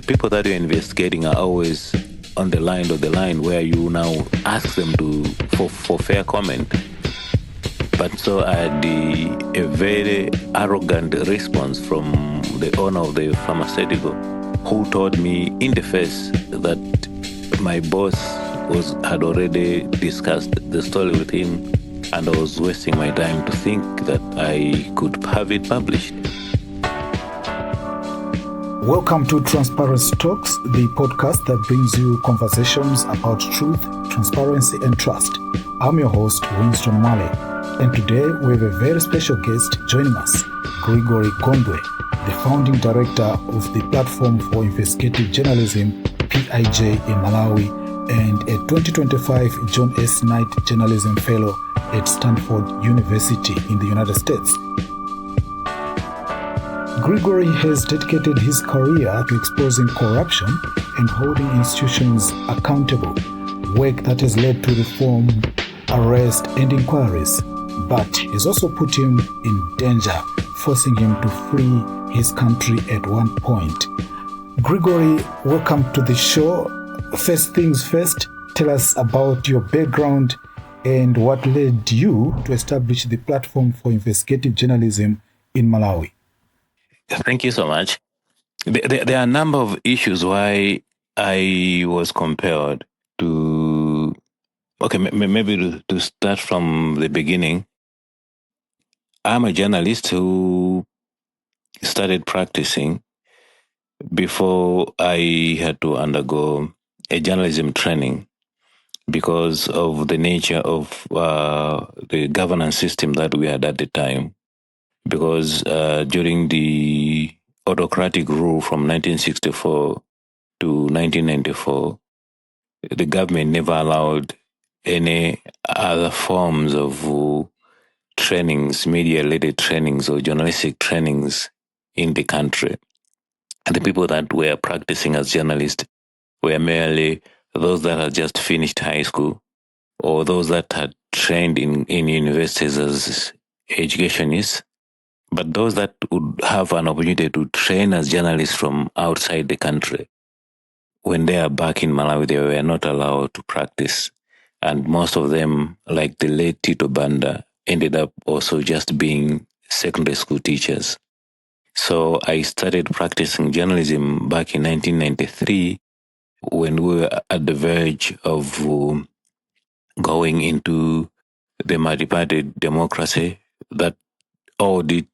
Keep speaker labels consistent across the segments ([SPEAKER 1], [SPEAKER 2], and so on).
[SPEAKER 1] the people that you're investigating are always on the line where you now ask them for fair comment. But so I had a very arrogant response from the owner of the pharmaceutical, who told me in the face that my boss had already discussed the story with him, and I was wasting my time to think that I could have it published.
[SPEAKER 2] Welcome to Transparency Talks, the podcast that brings you conversations about truth, transparency, and trust. I'm your host, Winston Mwale, and today we have a very special guest joining us, Gregory Gondwe, the founding director of the Platform for Investigative Journalism, PIJ, in Malawi, and a 2025 John S. Knight Journalism Fellow at Stanford University in the United States. Gregory has dedicated his career to exposing corruption and holding institutions accountable, work that has led to reform, arrest, and inquiries, but has also put him in danger, forcing him to flee his country at one point. Gregory, welcome to the show. First things first, tell us about your background and what led you to establish the Platform for Investigative Journalism in Malawi.
[SPEAKER 1] Thank you so much. There are a number of issues why I was compelled to... Okay, maybe to start from the beginning. I'm a journalist who started practicing before I had to undergo a journalism training because of the nature of the governance system that we had at the time. Because during the autocratic rule from 1964 to 1994, the government never allowed any other forms of trainings, media-related trainings or journalistic trainings in the country. And the people that were practicing as journalists were merely those that had just finished high school or those that had trained in universities as educationists. But those that would have an opportunity to train as journalists from outside the country, when they are back in Malawi, they were not allowed to practice. And most of them, like the late Tito Banda, ended up also just being secondary school teachers. So I started practicing journalism back in 1993 when we were at the verge of going into the multi-party democracy that all did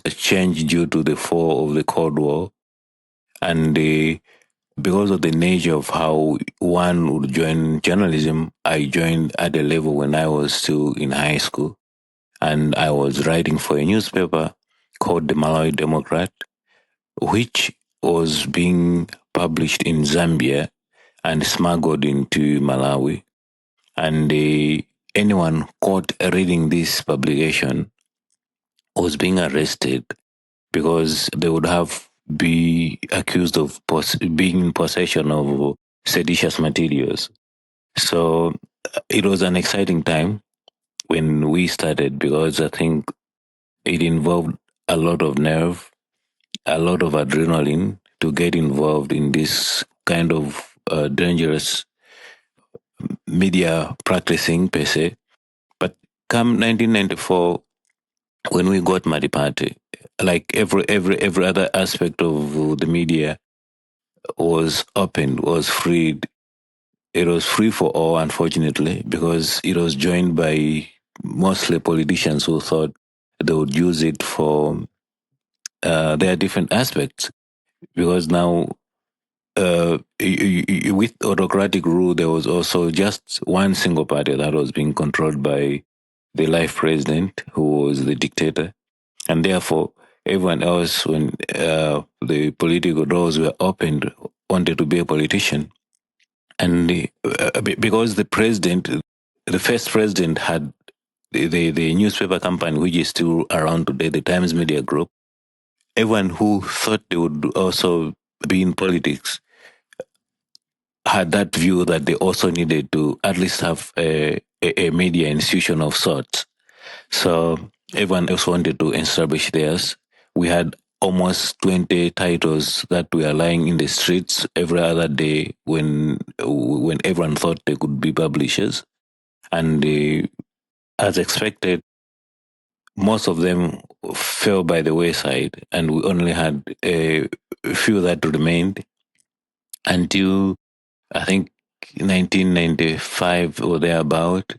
[SPEAKER 1] change due to the fall of the Cold War. And because of the nature of how one would join journalism, I joined at a level when I was still in high school. And I was writing for a newspaper called the Malawi Democrat, which was being published in Zambia and smuggled into Malawi. And anyone caught reading this publication was being arrested because they would be accused of being in possession of seditious materials. So it was an exciting time when we started because I think it involved a lot of nerve, a lot of adrenaline to get involved in this kind of dangerous media practicing per se. But come 1994, when we got Madipati, like every other aspect of the media was opened, was freed. It was free for all, unfortunately, because it was joined by mostly politicians who thought they would use it for their different aspects. Because now, with autocratic rule, there was also just one single party that was being controlled by the life president, who was the dictator. And therefore, everyone else, when the political doors were opened, wanted to be a politician. And because the first president had the newspaper company, which is still around today, the Times Media Group, everyone who thought they would also be in politics had that view that they also needed to at least have a media institution of sorts. So everyone else wanted to establish theirs. We had almost 20 titles that were lying in the streets every other day when everyone thought they could be publishers. And as expected, most of them fell by the wayside, and we only had a few that remained until I think 1995 or thereabout,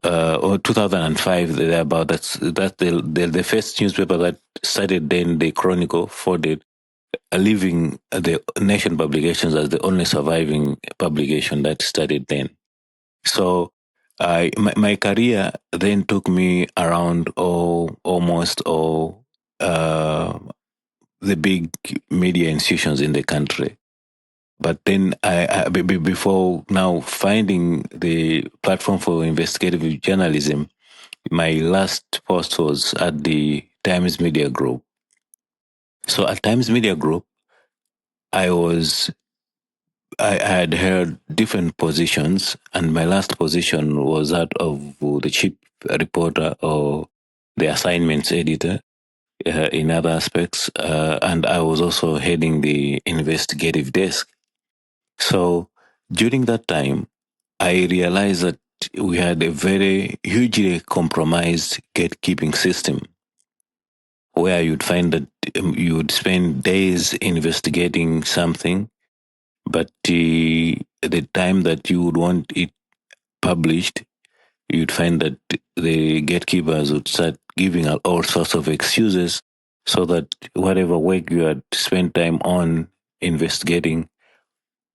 [SPEAKER 1] or 2005 thereabout. That's the first newspaper that started. Then the Chronicle folded, leaving the Nation Publications as the only surviving publication that started then. So my career then took me around almost all the big media institutions in the country. But then before now finding the platform for investigative journalism, my last post was at the Times Media Group. So at Times Media Group, I had held different positions, and my last position was that of the chief reporter or the assignments editor in other aspects, and I was also heading the investigative desk. So during that time, I realized that we had a very hugely compromised gatekeeping system where you'd find that you would spend days investigating something, but the time that you would want it published, you'd find that the gatekeepers would start giving out all sorts of excuses so that whatever work you had spent time on investigating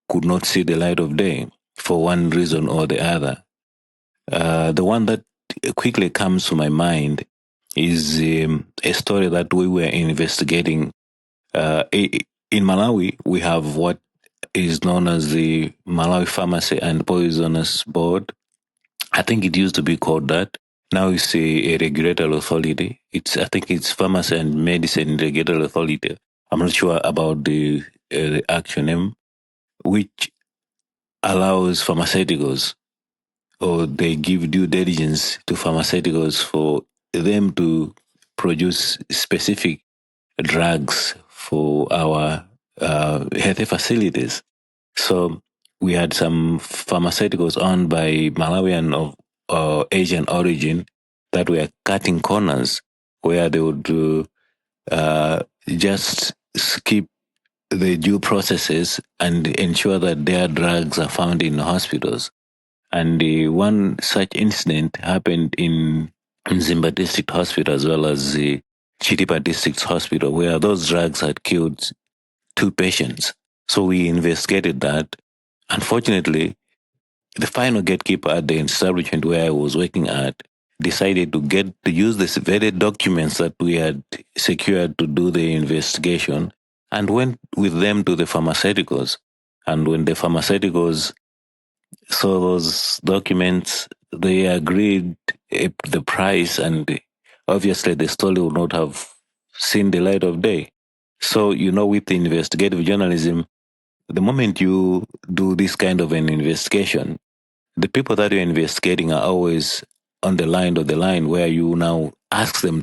[SPEAKER 1] could not see the light of day for one reason or the other. The one that quickly comes to my mind is a story that we were investigating. In Malawi, we have what is known as the Malawi Pharmacy and Poisonous Board. I think it used to be called that. Now it's a regulatory authority. I think it's Pharmacy and Medicine Regulatory Authority. I'm not sure about the actual name, which allows pharmaceuticals, or they give due diligence to pharmaceuticals for them to produce specific drugs for our health facilities. So we had some pharmaceuticals owned by Malawian of Asian origin that were cutting corners where they would just skip the due processes and ensure that their drugs are found in hospitals. And one such incident happened in Zimba District Hospital as well as the Chitipa District Hospital, where those drugs had killed two patients. So we investigated that. Unfortunately, the final gatekeeper at the establishment where I was working at decided to use the very documents that we had secured to do the investigation and went with them to the pharmaceuticals. And when the pharmaceuticals saw those documents, they agreed the price, and obviously the story would not have seen the light of day. So, with investigative journalism, the moment you do this kind of an investigation, the people that you're investigating are always on the line where you now ask them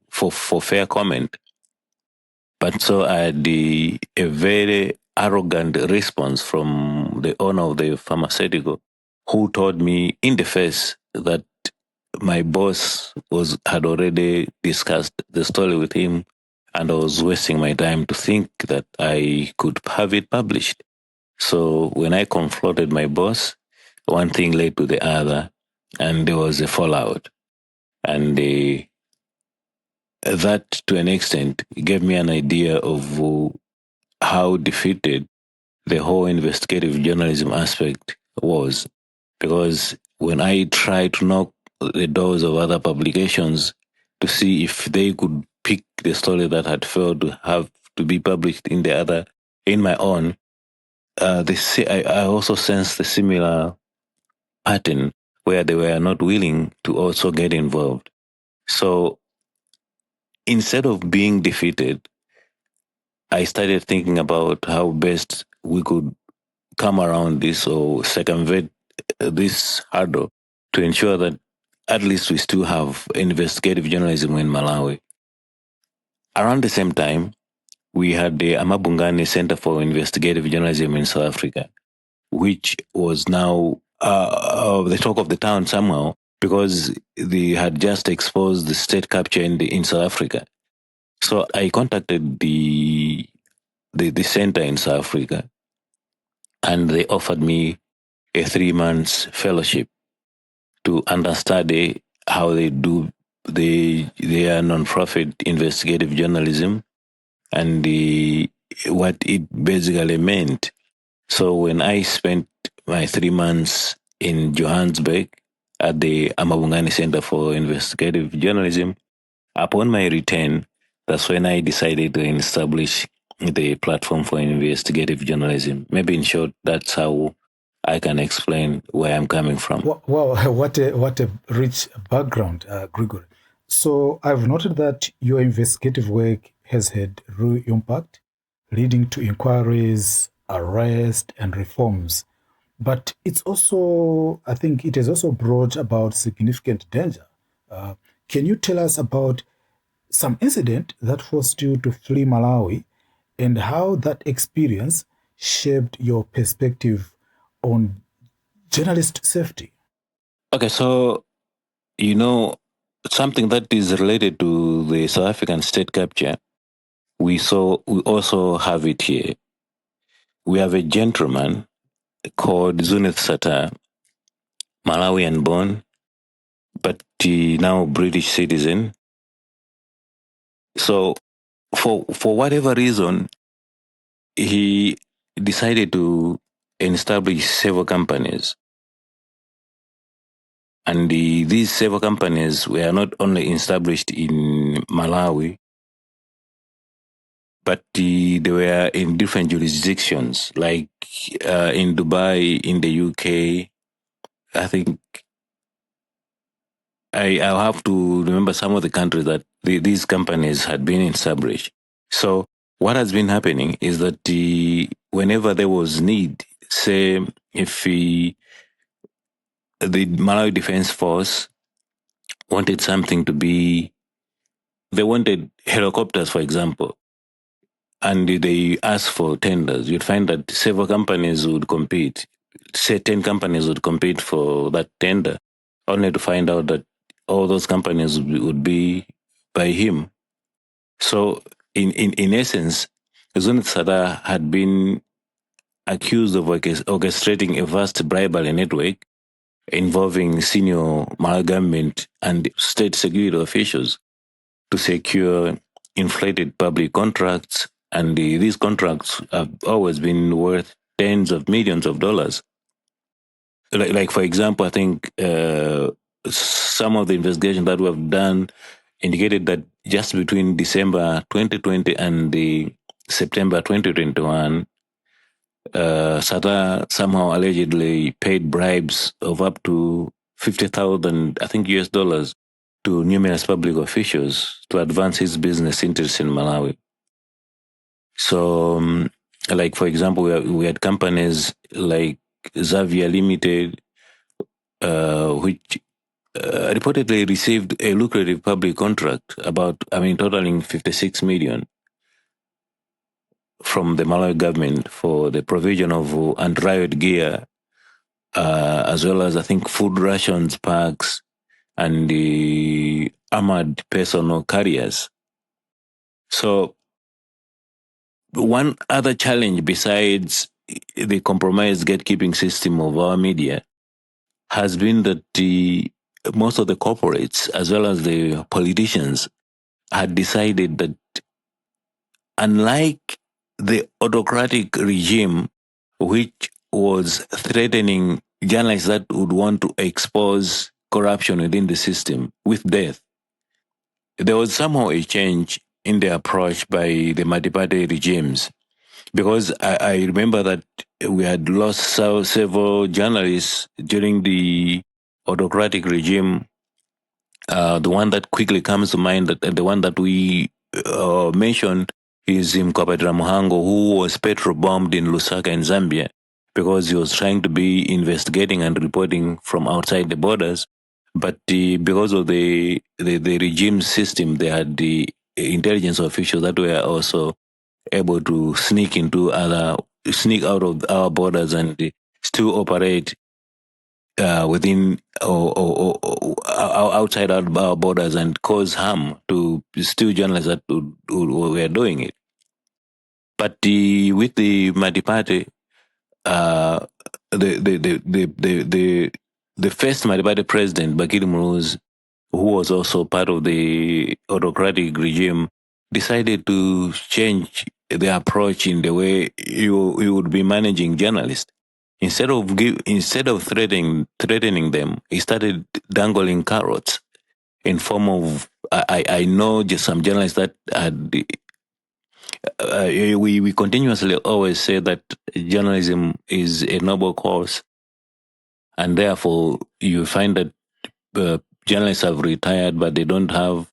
[SPEAKER 1] for fair comment. But so I had a very arrogant response from the owner of the pharmaceutical, who told me in the face that my boss had already discussed the story with him, and I was wasting my time to think that I could have it published. So when I confronted my boss, one thing led to the other, and there was a fallout. And that, to an extent, gave me an idea of how defeated the whole investigative journalism aspect was. Because when I tried to knock the doors of other publications to see if they could pick the story that had failed to have to be published in my own, I also sensed a similar pattern where they were not willing to also get involved. So instead of being defeated, I started thinking about how best we could come around this or circumvent this hurdle to ensure that at least we still have investigative journalism in Malawi. around the same time, we had the Amabungani Center for Investigative Journalism in South Africa, which was now the talk of the town somehow because they had just exposed the state capture in South Africa. So I contacted the center in South Africa, and they offered me a 3 months fellowship to understudy how they do their non-profit investigative journalism and what it basically meant. So when I spent my 3 months in Johannesburg at the Amabungani Center for Investigative Journalism, upon my return, that's when I decided to establish the platform for investigative journalism. Maybe in short, that's how I can explain where I'm coming from.
[SPEAKER 2] Wow, what a rich background, Gregory. So I've noted that your investigative work has had real impact, leading to inquiries, arrests, and reforms. But it's also, I think it has also brought about significant danger. Uh, can you tell us about some incident that forced you to flee Malawi and how that experience shaped your perspective on journalist safety?
[SPEAKER 1] Okay, so something that is related to the South African state capture, we also have it here. We have a gentleman called Zunith Sata, Malawian born, but now British citizen. So for whatever reason, he decided to establish several companies. And these several companies were not only established in Malawi, but they were in different jurisdictions, like in Dubai, in the UK. I think I'll have to remember some of the countries that these companies had been established. So what has been happening is that whenever there was need, say if the Malawi Defense Force wanted something to be, they wanted helicopters, for example, and they asked for tenders, you'd find that several companies would compete. Say 10 companies would compete for that tender, only to find out that all those companies would be by him. So, in essence, Zunit Sada had been accused of orchestrating a vast bribery network involving senior Malawi government and state security officials to secure inflated public contracts, and these contracts have always been worth tens of millions of dollars. Like for example, I think some of the investigation that we have done indicated that just between December 2020 and the September 2021, Sata somehow allegedly paid bribes of up to 50,000, I think, US dollars to numerous public officials to advance his business interests in Malawi. So, like for example, we had companies like Xavier Limited, which reportedly received a lucrative public contract totaling 56 million from the Malawi government for the provision of anti-riot gear, as well as I think food rations packs and the armored personnel carriers. So one other challenge besides the compromised gatekeeping system of our media has been that most of the corporates as well as the politicians had decided that unlike the autocratic regime which was threatening journalists that would want to expose corruption within the system with death, there was somehow a change in the approach by the multi-party regimes. Because I remember that we had lost several journalists during the autocratic regime. The one that quickly comes to mind, the one that we mentioned, is Mkwapadira Muhango, who was petrol-bombed in Lusaka in Zambia because he was trying to be investigating and reporting from outside the borders. But because of the regime system, they had intelligence officials that were also able to sneak out of our borders and still operate within or outside our borders and cause harm to still journalists that who were doing it. But with the Matipate, uh, the first Matipate president, Bakiri Muruz, who was also part of the autocratic regime, decided to change the approach in the way you would be managing journalists. Instead of threatening them, he started dangling carrots in form of I know just some journalists that had we continuously always say that journalism is a noble cause, and therefore you find that journalists have retired, but they don't have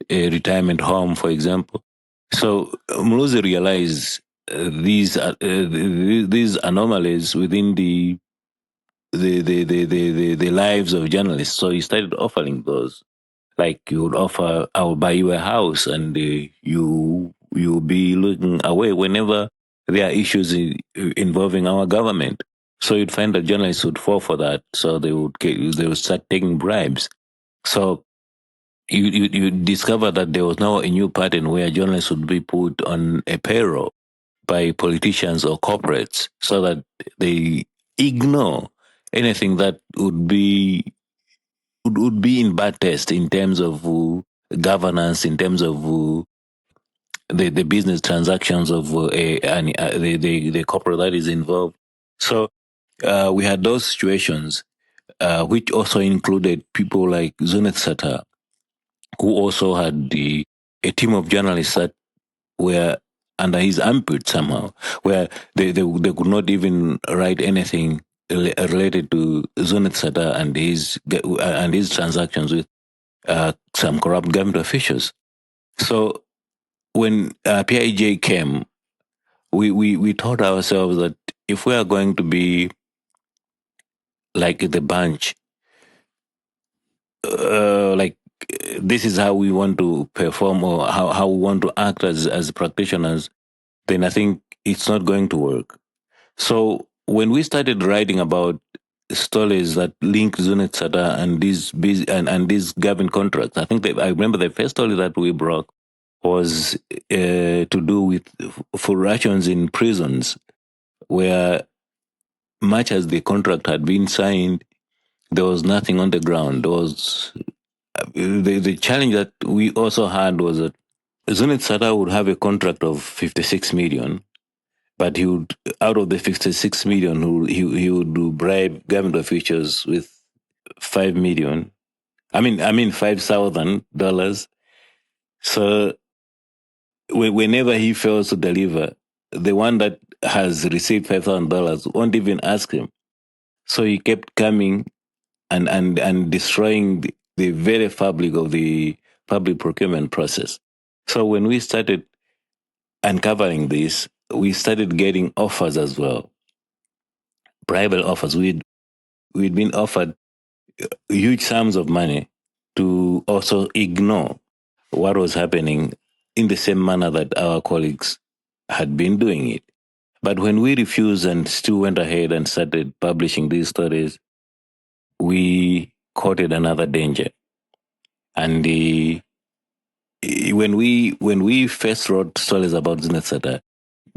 [SPEAKER 1] a retirement home, for example. So Muluzi realized these anomalies within the lives of journalists. So he started offering those. Like you would offer, I'll buy you a house, and you'll be looking away whenever there are issues involving our government. So you'd find that journalists would fall for that. So they would start taking bribes. So you discover that there was now a new pattern where journalists would be put on a payroll by politicians or corporates so that they ignore anything that would be in bad taste in terms of governance, in terms of the business transactions of the corporate that is involved. So we had those situations, which also included people like Zuneth Sata, who also had a team of journalists that were under his armpit somehow, where they could not even write anything related to Zuneth Sata and his transactions with some corrupt government officials. So when PIJ came, we told ourselves that if we are going to be like the bunch, like this is how we want to perform or how we want to act as practitioners, then I think it's not going to work. So when we started writing about stories that link Zunet Sada and and these government contracts, I think I remember the first story that we broke was to do with for rations in prisons, where much as the contract had been signed, there was nothing on the ground. There was the challenge that we also had was that Zunet Sada would have a contract of 56 million, but he would, out of the 56 million, he would bribe government officials with 5 million. I mean $5,000. So whenever he fails to deliver, the one that has received $5,000 won't even ask him. So he kept coming and destroying the very fabric of the public procurement process. So when we started uncovering this, we started getting offers as well, private offers. We'd been offered huge sums of money to also ignore what was happening in the same manner that our colleagues had been doing it. But when we refused and still went ahead and started publishing these stories, we courted another danger. And when we first wrote stories about Zinetsata,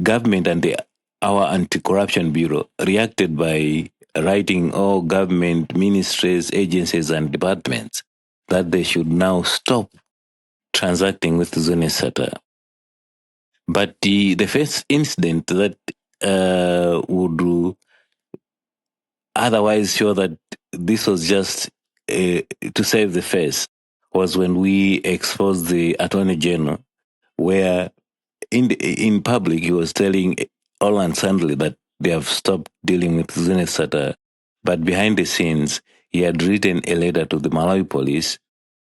[SPEAKER 1] government and our anti-corruption bureau reacted by writing all government ministries, agencies, and departments that they should now stop transacting with Zinetsata. But the first incident that would otherwise show that this was just to save the face was when we exposed the Attorney General, where in public he was telling all and sundry that they have stopped dealing with Zenith Sata, but behind the scenes he had written a letter to the Malawi police,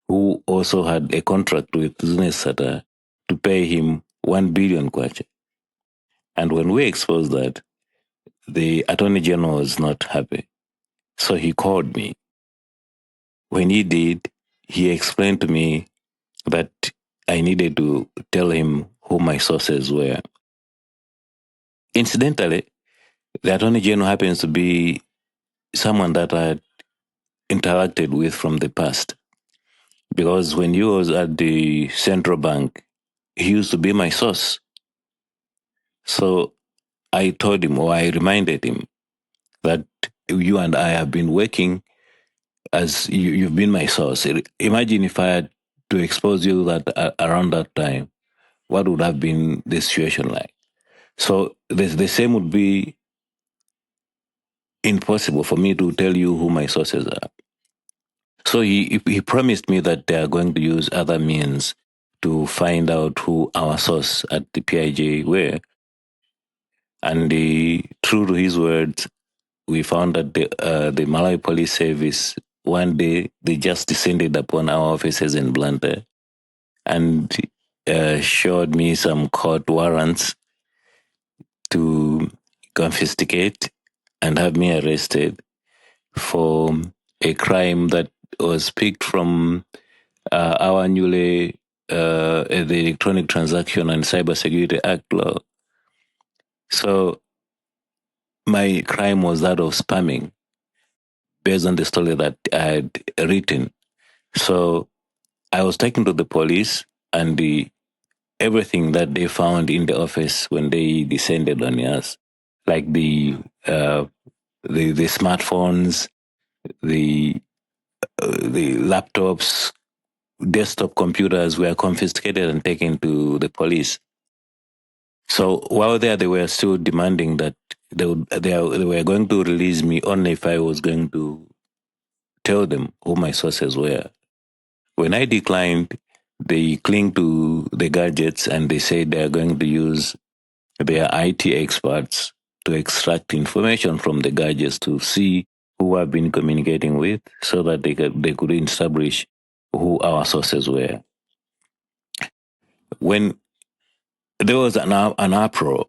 [SPEAKER 1] who also had a contract with Zenith Sata to pay him 1 billion kwacha. And when we exposed that, the Attorney General was not happy. So he called me. When he did, he explained to me that I needed to tell him who my sources were. Incidentally, the Attorney General happens to be someone that I had interacted with from the past. Because when he was at the central bank, he used to be my source. So I told him, or I reminded him, that you and I have been working as you've been my source. Imagine if I had to expose you that around that time, what would have been the situation like? So the same would be impossible for me to tell you who my sources are. So he promised me that they are going to use other means to find out who our source at the PIJ were. And true to his words, we found that the Malawi Police Service, one day, they just descended upon our offices in Blantyre and showed me some court warrants to confiscate and have me arrested for a crime that was picked from our newly the Electronic Transaction and Cybersecurity Act law. So my crime was that of spamming based on the story that I had written. So I was taken to the police, and everything that they found in the office when they descended on us, like the smartphones, the laptops, desktop computers were confiscated and taken to the police. So while there, they were still demanding that they were going to release me only if I was going to tell them who my sources were. When I declined, they cling to the gadgets and they said they are going to use their IT experts to extract information from the gadgets to see who I've been communicating with so that they could establish who our sources were. When there was an uproar,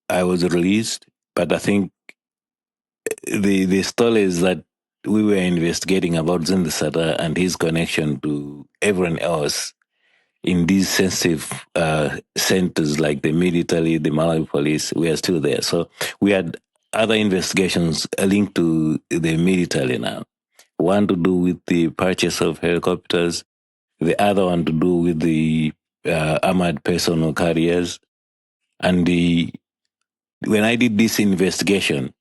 [SPEAKER 1] I was released, but I think the stories that we were investigating about Zindasata and his connection to everyone else in these sensitive centers like the military, the Malawi police, we are still there. So we had other investigations linked to the military now. One to do with the purchase of helicopters, the other one to do with the armored personnel carriers. And when I did this investigation,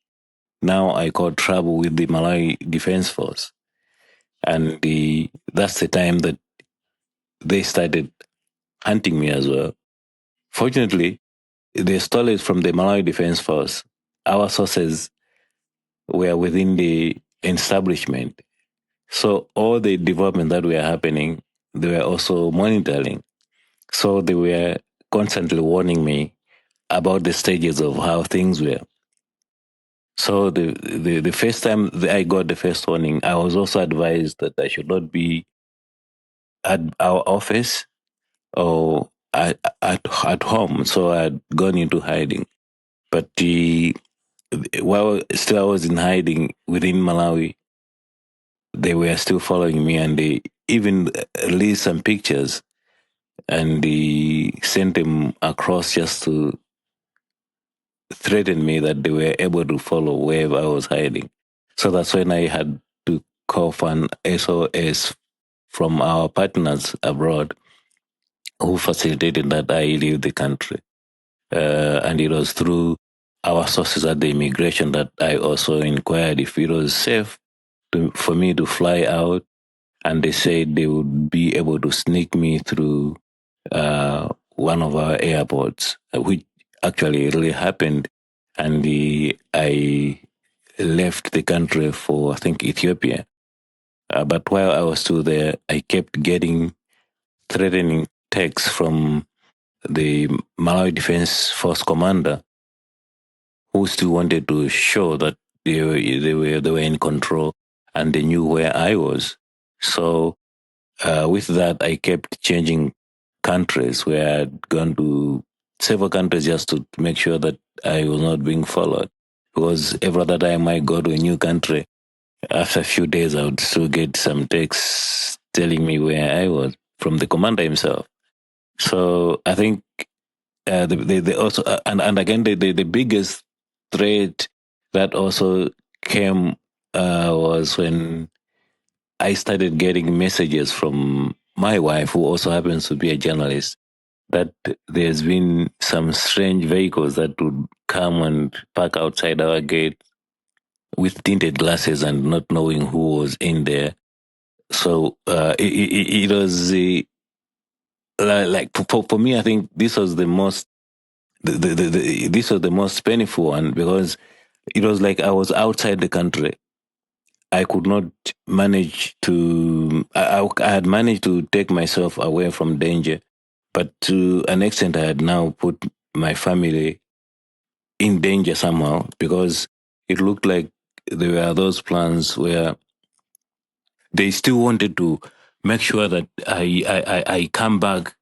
[SPEAKER 1] now I got trouble with the Malawi Defense Force. And that's the time that they started hunting me as well. Fortunately, the stories from the Malawi Defense Force, our sources were within the establishment. So all the development that were happening, they were also monitoring. So they were constantly warning me about the stages of how things were. So the first time I got the first warning, I was also advised that I should not be at our office or at home. So I had gone into hiding. But while still I was in hiding within Malawi, they were still following me, and they even released some pictures and they sent them across just to threaten me that they were able to follow wherever I was hiding. So that's when I had to call for an SOS from our partners abroad who facilitated that I leave the country. And it was through our sources at the immigration that I also inquired if it was safe for me to fly out. And they said they would be able to sneak me through one of our airports, which actually really happened. And I left the country for, I think, Ethiopia. But while I was still there, I kept getting threatening texts from the Malawi Defense Force commander who still wanted to show that they were in control and they knew where I was. So with that, I kept changing countries where I'd gone to several countries just to make sure that I was not being followed. Because every other time I go to a new country, after a few days, I would still get some texts telling me where I was. from the commander himself. So I think they also and again the biggest threat that also came was when I started getting messages from my wife, who also happens to be a journalist, that there's been some strange vehicles that would come and park outside our gate with tinted glasses and not knowing who was in there. So it was like for me, I think this was the most this was the most painful one, because it was like I was outside the country. I could not manage to. I had managed to take myself away from danger, but to an extent, I had now put my family in danger somehow, because it looked like there were those plans where they still wanted to make sure that I come back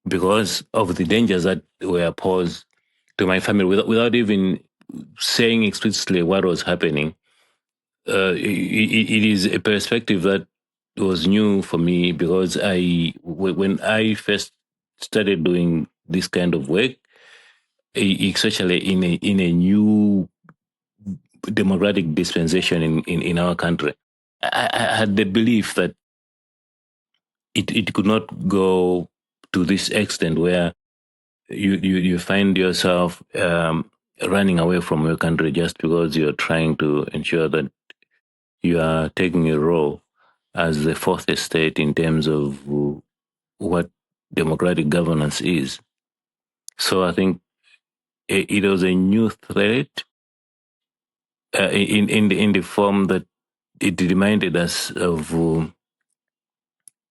[SPEAKER 1] because of the dangers that were posed to my family without even saying explicitly what was happening. It is a perspective that was new for me, because when I first started doing this kind of work, especially in a new democratic dispensation in our country, I had the belief that it could not go to this extent where you find yourself running away from your country just because you're trying to ensure that you are taking a role as the fourth estate in terms of what democratic governance is. So I think it was a new threat in the form that it reminded us of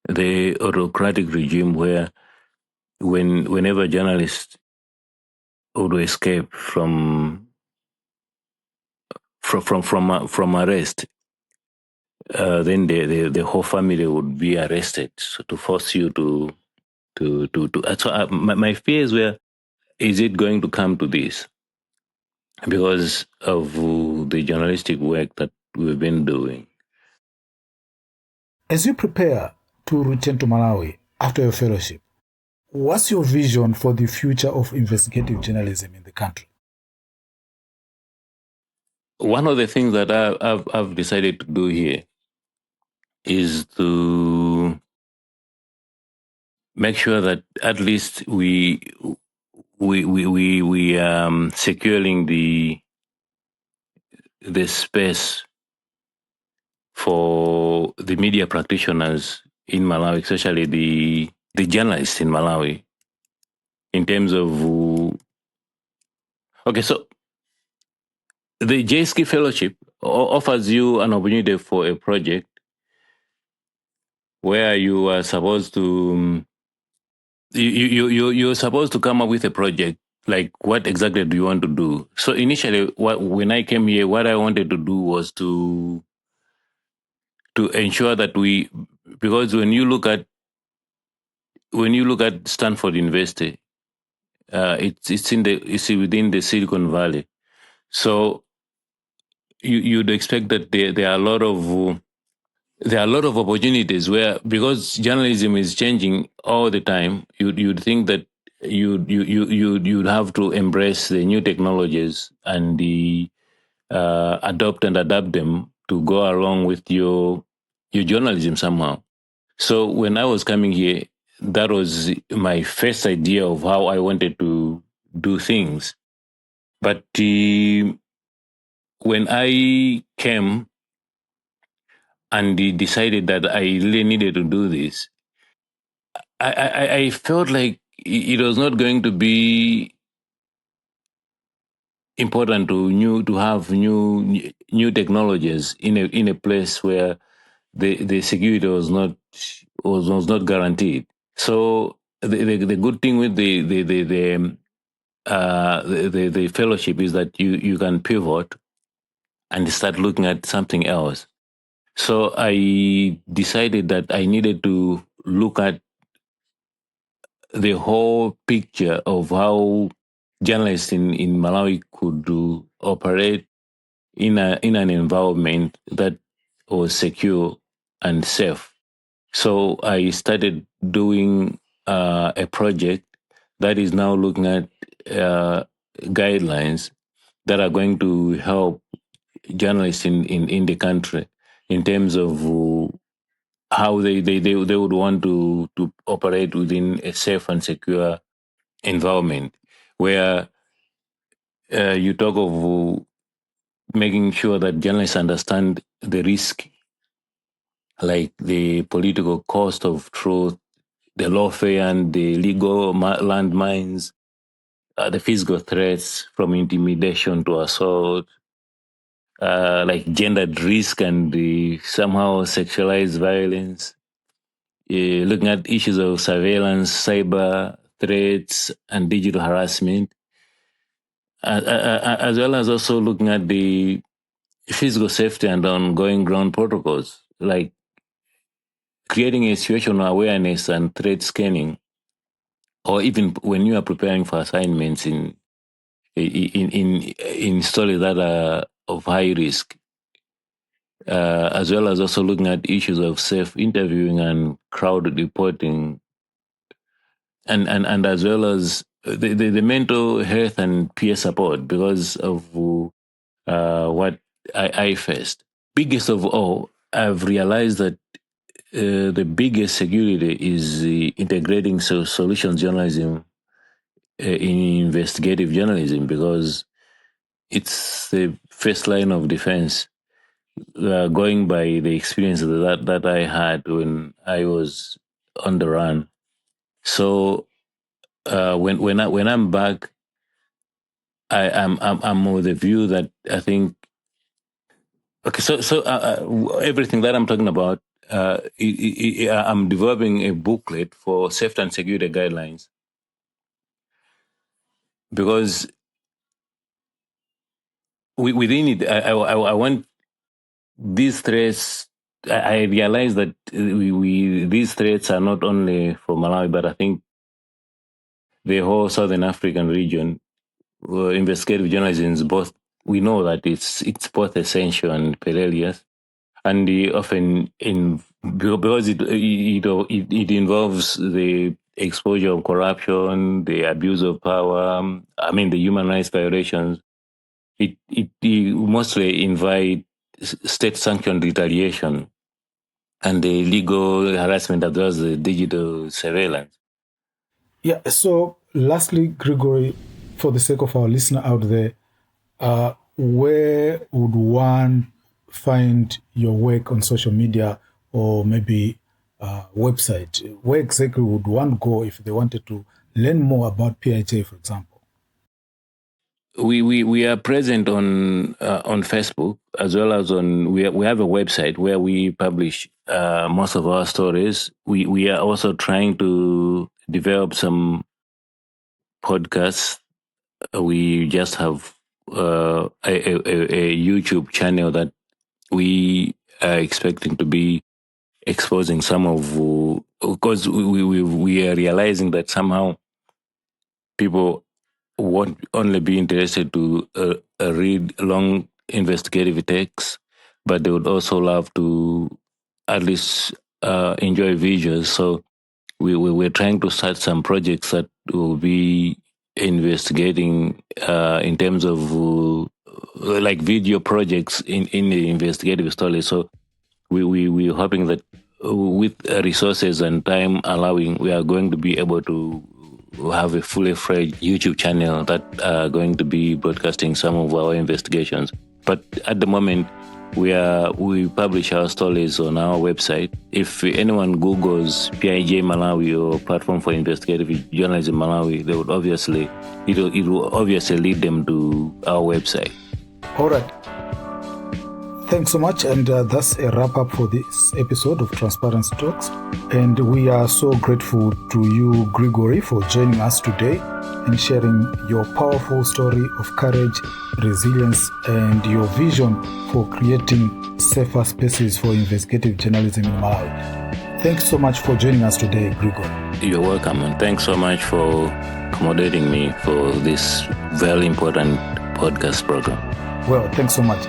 [SPEAKER 1] the autocratic regime where whenever journalists would escape from arrest, then the whole family would be arrested, so to force you to. So my fears were: is it going to come to this because of the journalistic work that we've been doing?
[SPEAKER 2] As you prepare to return to Malawi after your fellowship, what's your vision for the future of investigative journalism in the country?
[SPEAKER 1] One of the things that I've decided to do here is to make sure that at least we securing the space for the media practitioners in Malawi, especially the journalists in Malawi, in terms of okay, so the JSK Fellowship offers you an opportunity for a project where you are supposed to you're supposed to come up with a project, like what exactly do you want to do. So initially, when I came here, what I wanted to do was to ensure that because when you look at Stanford University, it's within the Silicon Valley. So you'd expect that there are a lot of opportunities where, because journalism is changing all the time, you'd think that you'd have to embrace the new technologies and adopt and adapt them to go along with your journalism somehow. So when I was coming here, that was my first idea of how I wanted to do things. But when I came and decided that I really needed to do this, I felt like it was not going to be important to have new technologies in a place where the security was not guaranteed. So the good thing with the fellowship is that you can pivot and start looking at something else. So I decided that I needed to look at the whole picture of how journalists in Malawi could operate in an environment that was secure and safe. So I started doing a project that is now looking at guidelines that are going to help journalists in the country in terms of how they would want to operate within a safe and secure environment where you talk of making sure that journalists understand the risk, like the political cost of truth, the lawfare and the legal landmines, the physical threats from intimidation to assault, like gendered risk and the somehow sexualized violence, looking at issues of surveillance, cyber threats, and digital harassment, as well as also looking at the physical safety and ongoing ground protocols, like creating a situational awareness and threat scanning, or even when you are preparing for assignments in stories that are of high risk, as well as also looking at issues of safe interviewing and crowd reporting, and as well as the mental health and peer support because of what I faced. Biggest of all, I've realized that the biggest security is integrating solutions journalism in investigative journalism because it's the first line of defense. Going by the experience that I had when I was on the run. So when I'm back, I'm with the view that I think okay. So everything that I'm talking about, I'm developing a booklet for safety and security guidelines because within it, I want these threats. I realize that we these threats are not only for Malawi, but I think the whole Southern African region. Investigative journalism is both. We know that it's both essential and perilous, and often in because it involves the exposure of corruption, the abuse of power. I mean, the human rights violations. It mostly invite state sanctioned retaliation and the legal harassment as well as the digital surveillance.
[SPEAKER 2] Yeah. So, lastly, Gregory, for the sake of our listener out there, where would one find your work on social media or maybe website? Where exactly would one go if they wanted to learn more about PIJ, for example?
[SPEAKER 1] We are present on Facebook as well as we have a website where we publish most of our stories. We are also trying to develop some podcasts. We just have a YouTube channel that we are expecting to be exposing some of because we are realizing that somehow people won't only be interested to read long investigative texts, but they would also love to at least enjoy visuals. So we're trying to start some projects that will be investigating in terms of like video projects in the investigative story. So we're hoping that with resources and time allowing, we are going to be able to have a fully fledged YouTube channel that are going to be broadcasting some of our investigations. But at the moment, we publish our stories on our website. If anyone Googles PIJ Malawi or Platform for Investigative Journalism Malawi, they would obviously it will obviously lead them to our website.
[SPEAKER 2] All right. Thanks so much. And that's a wrap up for this episode of Transparency Talks. And we are so grateful to you, Gregory, for joining us today and sharing your powerful story of courage, resilience, and your vision for creating safer spaces for investigative journalism in Malawi. Thanks so much for joining us today, Gregory.
[SPEAKER 1] You're welcome. And thanks so much for accommodating me for this very important podcast program.
[SPEAKER 2] Well, thanks so much.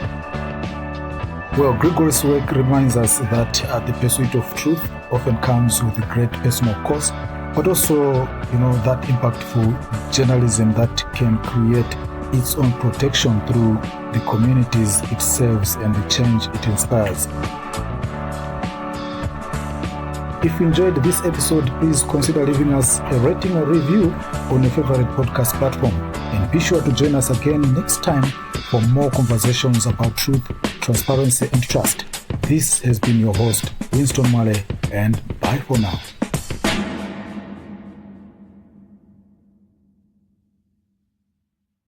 [SPEAKER 2] Well, Gregory's work reminds us that the pursuit of truth often comes with a great personal cost, but also, that impactful journalism that can create its own protection through the communities it serves and the change it inspires. If you enjoyed this episode, please consider leaving us a rating or review on your favorite podcast platform. And be sure to join us again next time for more conversations about truth, transparency, and trust. This has been your host, Winston Mwale, and bye for now.